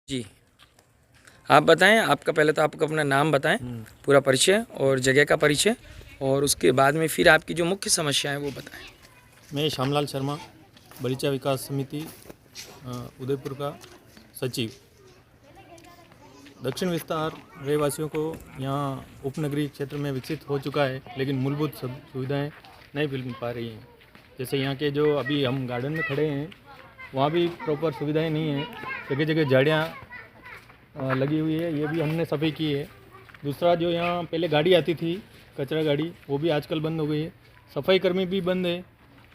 जी, आप बताएं। आपका पहले तो आपका अपना नाम बताएं, पूरा परिचय और जगह का परिचय, और उसके बाद में फिर आपकी जो मुख्य समस्या है वो बताएं। मैं श्यामलाल शर्मा, बलीचा विकास समिति उदयपुर का सचिव। दक्षिण विस्तार रहवासियों को यहाँ उपनगरीय क्षेत्र में विकसित हो चुका है, लेकिन मूलभूत सुविधाएं नहीं मिल पा रही हैं। जैसे यहाँ के जो अभी हम गार्डन में खड़े हैं, वहाँ भी प्रॉपर सुविधाएं नहीं हैं। जगह जगह झाड़ियाँ लगी हुई है, ये भी हमने सफाई की है। दूसरा, जो यहाँ पहले गाड़ी आती थी कचरा गाड़ी, वो भी आजकल बंद हो गई है। सफाई कर्मी भी बंद है,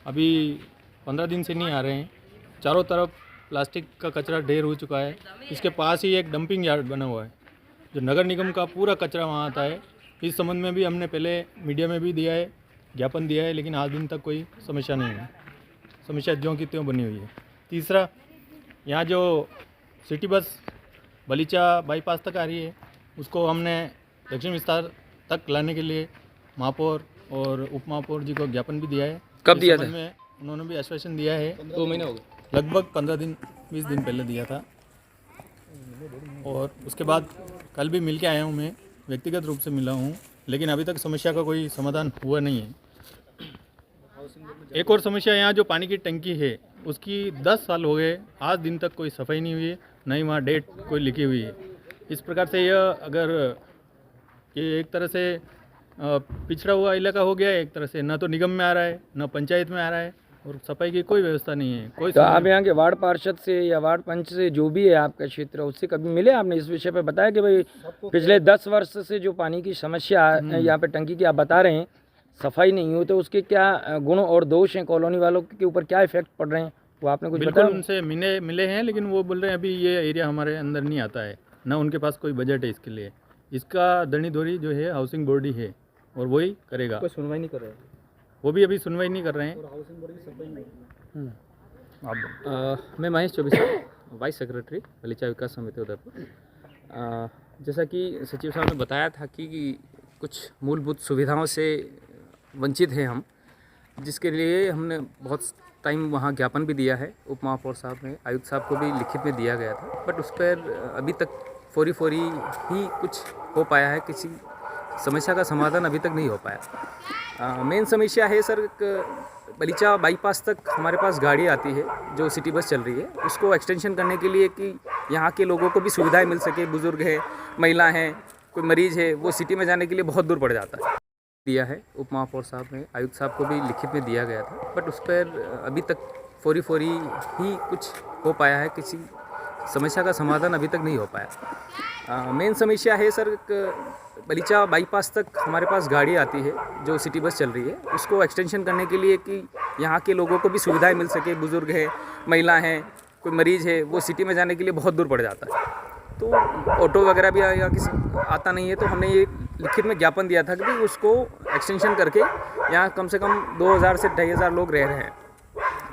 अभी 15 दिन से नहीं आ रहे हैं। चारों तरफ प्लास्टिक का कचरा ढेर हो चुका है। इसके पास ही एक डंपिंग यार्ड बना हुआ है, जो नगर निगम का पूरा कचरा वहाँ आता है। इस संबंध में भी हमने पहले मीडिया में भी दिया है, ज्ञापन दिया है, लेकिन आज दिन तक कोई समस्या नहीं है। समस्या ज्यों की त्यों बनी हुई है। तीसरा, यहाँ जो सिटी बस बलीचा बाईपास तक आ रही है, उसको हमने दक्षिण विस्तार तक लाने के लिए महापौर और उप महापौर जी को ज्ञापन भी दिया है। कब दिया था? उन्होंने भी आश्वासन दिया है। 2 महीने हो गए, लगभग 15 दिन 20 दिन पहले दिया था। और उसके बाद कल भी मिल के आया हूँ, मैं व्यक्तिगत रूप से मिला हूँ, लेकिन अभी तक समस्या का कोई समाधान हुआ नहीं है। एक और समस्या, यहाँ जो पानी की टंकी है उसकी 10 साल हो गए, आज दिन तक कोई सफाई नहीं हुई है, न ही वहाँ डेट कोई लिखी हुई है। इस प्रकार से यह अगर ये एक तरह से पिछड़ा हुआ इलाका हो गया है, एक तरह से न तो निगम में आ रहा है, न पंचायत में आ रहा है, और सफाई की कोई व्यवस्था नहीं है। कोई तो आप यहाँ के वार्ड पार्षद से या वार्ड पंच से, जो भी है आपका क्षेत्र, उससे कभी मिले? आपने इस विषय पे बताया कि भाई पिछले 10 वर्ष से जो पानी की समस्या यहाँ पे टंकी की आप बता रहे हैं, सफाई नहीं हुई, तो उसके क्या गुण और दोष हैं, कॉलोनी वालों के ऊपर क्या इफेक्ट पड़ रहे हैं, वो आपने कुछ बिल्कुल बताया? उनसे मिले हैं, लेकिन वो बोल रहे हैं अभी ये एरिया हमारे अंदर नहीं आता है, ना उनके पास कोई बजट है इसके लिए। इसका दनी धोरी जो है हाउसिंग बोर्ड ही है, और वही करेगा। कोई सुनवाई नहीं कर रहे हैं, वो भी अभी सुनवाई नहीं कर रहे हैं। मैं महेश चौबीसा, वाइस सेक्रेटरी बलीचा विकास समिति उदयपुर। जैसा कि सचिव साहब ने बताया था कि कुछ मूलभूत सुविधाओं से वंचित हैं हम, जिसके लिए हमने बहुत टाइम वहाँ ज्ञापन भी दिया है। उप महापौर साहब ने, आयुक्त साहब को भी लिखित में दिया गया था, बट उस पर अभी तक फौरी ही कुछ हो पाया है। किसी समस्या का समाधान अभी तक नहीं हो पाया। मेन समस्या है सर, बलीचा बाईपास तक हमारे पास गाड़ी आती है, जो सिटी बस चल रही है, उसको एक्सटेंशन करने के लिए कि यहाँ के लोगों को भी सुविधाएं मिल सके। बुजुर्ग है, महिला हैं, कोई मरीज़ है, वो सिटी में जाने के लिए बहुत दूर पड़ जाता है। दिया है उप महापौर साहब ने, आयुक्त साहब को भी लिखित में दिया गया था, बट उस पर अभी तक फौरी ही कुछ हो पाया है। किसी समस्या का समाधान अभी तक नहीं हो पाया। मेन समस्या है सर, बलीचा बाईपास तक हमारे पास गाड़ी आती है, जो सिटी बस चल रही है, उसको एक्सटेंशन करने के लिए कि यहाँ के लोगों को भी सुविधाएं मिल सके। बुजुर्ग है, महिला हैं, कोई मरीज़ है, वो सिटी में जाने के लिए बहुत दूर पड़ जाता है, तो ऑटो वगैरह भी यहाँ किसी आता नहीं है। तो हमने ये लिखित में ज्ञापन दिया था कि उसको एक्सटेंशन करके यहाँ कम से कम 2000 से 2500 लोग रह रहे हैं,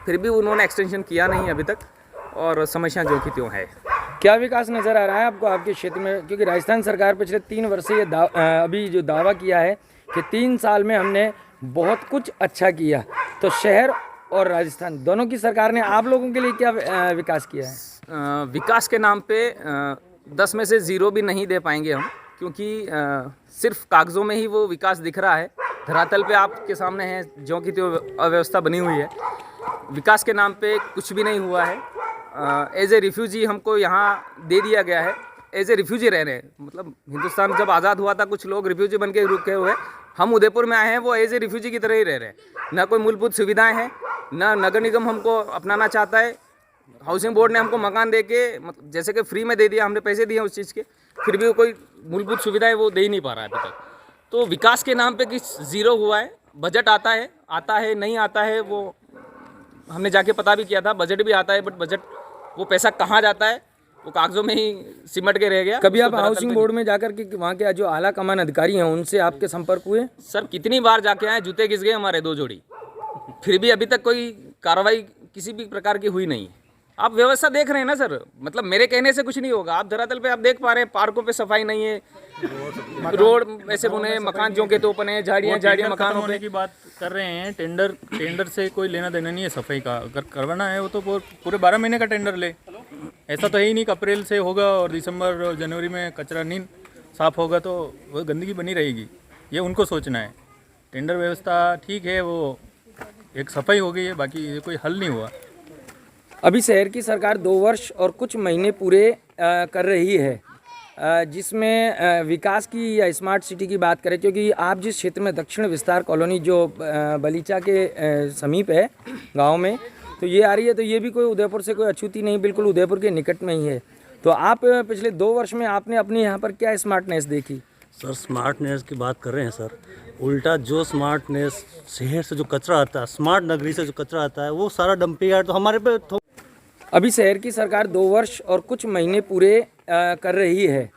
फिर भी उन्होंने एक्सटेंशन किया नहीं अभी तक, और समस्या जो की त्यों है। क्या विकास नज़र आ रहा है आपको आपके क्षेत्र में? क्योंकि राजस्थान सरकार पिछले 3 वर्ष से ये अभी जो दावा किया है कि 3 साल में हमने बहुत कुछ अच्छा किया, तो शहर और राजस्थान दोनों की सरकार ने आप लोगों के लिए क्या विकास किया है? विकास के नाम पे 10 में से 0 भी नहीं दे पाएंगे हम, क्योंकि सिर्फ कागज़ों में ही वो विकास दिख रहा है। धरातल पे आपके सामने है, ज्यों की त्यों अव्यवस्था बनी हुई है। विकास के नाम पे कुछ भी नहीं हुआ है। एज ए रिफ्यूजी हमको यहाँ दे दिया गया है, एज ए रिफ्यूजी रह रहे हैं। मतलब हिंदुस्तान जब आज़ाद हुआ था, कुछ लोग रिफ्यूजी बन के रुके हुए, हम उदयपुर में आए हैं, वो एज ए रिफ्यूजी की तरह ही रह रहे हैं। ना कोई मूलभूत सुविधाएं हैं, ना नगर निगम हमको अपनाना चाहता है। हाउसिंग बोर्ड ने हमको मकान दे के, मतलब जैसे कि फ्री में दे दिया, हमने पैसे दिए उस चीज़ के, फिर भी कोई मूलभूत सुविधाएं वो दे ही नहीं पा रहा है अभी तक। तो विकास के नाम पे किस 0 हुआ है। बजट आता है नहीं आता है, वो हमने जाके पता भी किया था। बजट भी आता है, बट बजट वो पैसा कहाँ जाता है, वो कागजों में ही सिमट के रह गया। कभी आप हाउसिंग बोर्ड में जाकर के वहाँ के जो आला कमान अधिकारी हैं, उनसे आपके संपर्क हुए? सर कितनी बार जाके आए, जूते घिस गए हमारे 2 जोड़ी, फिर भी अभी तक कोई कार्रवाई किसी भी प्रकार की हुई नहीं है। आप व्यवस्था देख रहे हैं ना सर, मतलब मेरे कहने से कुछ नहीं होगा। आप धरातल पे आप देख पा रहे हैं, पार्कों पे सफाई नहीं है, रोड ऐसे बने, मकान जो के तो बने, झाड़ियाँ मकानों पे की बात कर रहे हैं। टेंडर से कोई लेना देना नहीं है सफाई का। अगर करवाना है वो तो पूरे 12 महीने का टेंडर ले। ऐसा तो है ही नहीं कि अप्रैल से होगा और दिसंबर और जनवरी में कचरा नहीं साफ़ होगा तो वो गंदगी बनी रहेगी। ये उनको सोचना है। टेंडर व्यवस्था ठीक है, वो एक सफाई हो गई है, बाकी ये कोई हल नहीं हुआ। अभी शहर की सरकार 2 वर्ष और कुछ महीने पूरे कर रही है, जिसमें विकास की या स्मार्ट सिटी की बात करें, क्योंकि आप जिस क्षेत्र में दक्षिण विस्तार कॉलोनी जो बलीचा के समीप है गांव में, तो ये आ रही है, तो ये भी कोई उदयपुर से कोई अछूती नहीं, बिल्कुल उदयपुर के निकट में ही है। तो आप पिछले 2 वर्ष में आपने अपने यहाँ पर क्या स्मार्टनेस देखी? सर स्मार्टनेस की बात कर रहे हैं सर, उल्टा जो स्मार्टनेस शहर से जो कचरा आता है, स्मार्ट नगरी से जो कचरा आता है, वो सारा डंपिंग यार्ड तो हमारे पे अभी शहर की सरकार 2 वर्ष और कुछ महीने पूरे कर रही है,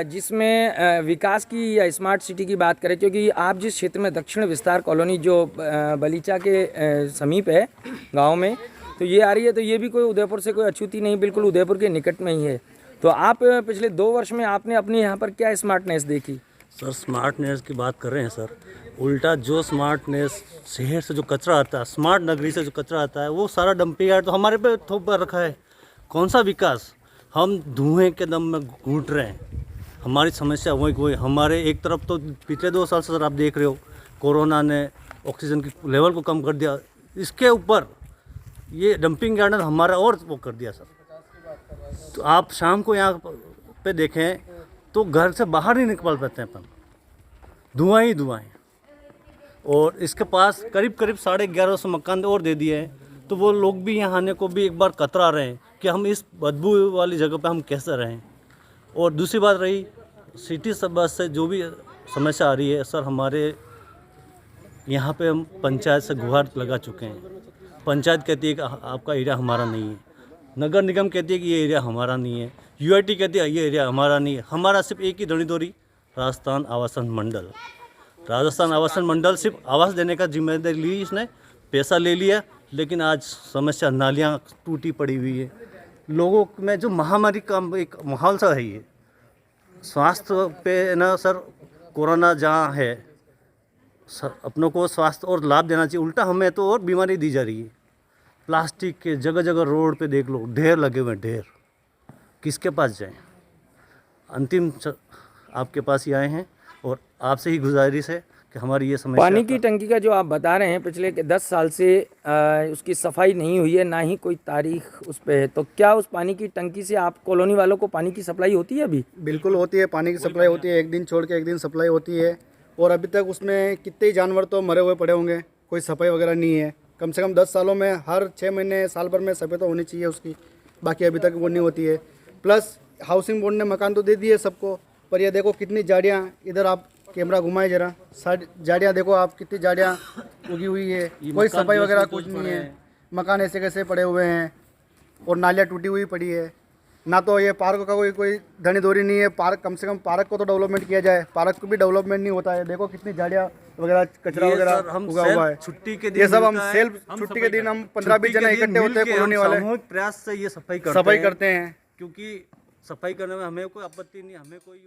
जिसमें विकास की या स्मार्ट सिटी की बात करें, क्योंकि आप जिस क्षेत्र में दक्षिण विस्तार कॉलोनी जो बलीचा के समीप है गांव में, तो ये आ रही है, तो ये भी कोई उदयपुर से कोई अछूती नहीं, बिल्कुल उदयपुर के निकट में ही है। तो आप पिछले 2 वर्ष में आपने अपने यहाँ पर क्या स्मार्टनेस देखी? सर स्मार्टनेस की बात कर रहे हैं सर, उल्टा जो स्मार्टनेस शहर से जो कचरा आता है, स्मार्ट नगरी से जो कचरा आता है, वो सारा डंपिंग यार्ड तो हमारे पे थोप कर रखा है। कौन सा विकास? हम धुएं के दम में घूट रहे हैं। हमारी समस्या वही हमारे एक तरफ तो पिछले 2 साल से सर आप देख रहे हो, कोरोना ने ऑक्सीजन की लेवल को कम कर दिया, इसके ऊपर ये डंपिंग यार्ड ने हमारा और वो कर दिया सर। तो आप शाम को यहाँ पे देखें तो घर से बाहर नहीं निकल पाते हैं अपन, धुआं ही धुआं है। और इसके पास करीब 1150 मकान और दे दिए हैं, तो वो लोग भी यहाँ आने को भी एक बार कतरा रहे हैं कि हम इस बदबू वाली जगह पे हम कैसे रहें। और दूसरी बात रही सिटी सब बस से जो भी समस्या आ रही है सर, हमारे यहाँ पे हम पंचायत से गुहार लगा चुके हैं। पंचायत कहती है कि आपका एरिया हमारा नहीं है, नगर निगम कहती है कि ये एरिया हमारा नहीं है, यूआईटी कहती है ये एरिया हमारा नहीं है। हमारा सिर्फ एक ही दौड़ी राजस्थान आवासन मंडल। राजस्थान आवासन मंडल सिर्फ आवास देने का जिम्मेदारी ली, इसने पैसा ले लिया, लेकिन आज समस्या नालियाँ टूटी पड़ी हुई है। लोगों में जो महामारी का एक माहौल सा है, ये स्वास्थ्य पे ना सर, कोरोना जहाँ है सर, अपनों को स्वास्थ्य और लाभ देना चाहिए, उल्टा हमें तो और बीमारी दी जा रही है। प्लास्टिक के जगह जगह रोड पे देख लो, ढेर लगे हुए, ढेर। किसके पास जाएं? अंतिम आपके पास ही आए हैं और आपसे ही गुजारिश है कि हमारी ये समस्या। पानी की टंकी का जो आप बता रहे हैं, पिछले 10 साल से उसकी सफाई नहीं हुई है, ना ही कोई तारीख उस पर है, तो क्या उस पानी की टंकी से आप कॉलोनी वालों को पानी की सप्लाई होती है अभी? बिल्कुल होती है, पानी की सप्लाई होती है, एक दिन छोड़ के एक दिन सप्लाई होती है। और अभी तक उसमें कितने जानवर तो मरे हुए पड़े होंगे, कोई सफाई वगैरह नहीं है। कम से कम 10 सालों में हर 6 महीने साल भर में सफाई तो होनी चाहिए उसकी, बाकी अभी तक वो नहीं होती है। प्लस हाउसिंग बोर्ड ने मकान तो दे दिए सबको, पर ये देखो कितनी झाड़ियाँ, इधर आप कैमरा घुमाए जरा, झाड़ियाँ देखो आप, कितनी झाड़ियाँ उगी हुई है, कोई सफाई वगैरह कुछ नहीं है। मकान ऐसे कैसे पड़े हुए हैं और नालियाँ टूटी हुई पड़ी है। ना तो ये पार्क का कोई धनी धोरी नहीं है। पार्क कम से कम पार्क को तो डेवलपमेंट किया जाए, पार्क को भी डेवलपमेंट नहीं होता है। देखो कितनी झाड़ियाँ वगैरह, कचरा वगैरह उगा हुआ है। छुट्टी के दिन ये सब हम सेल्फ छुट्टी के दिन हम 15-20 जना इकट्ठे होते हैं कॉलोनी वाले, सामूहिक प्रयास से ये सफाई सफाई करते हैं। क्योंकि सफाई करने में हमें कोई आपत्ति नहीं, हमें कोई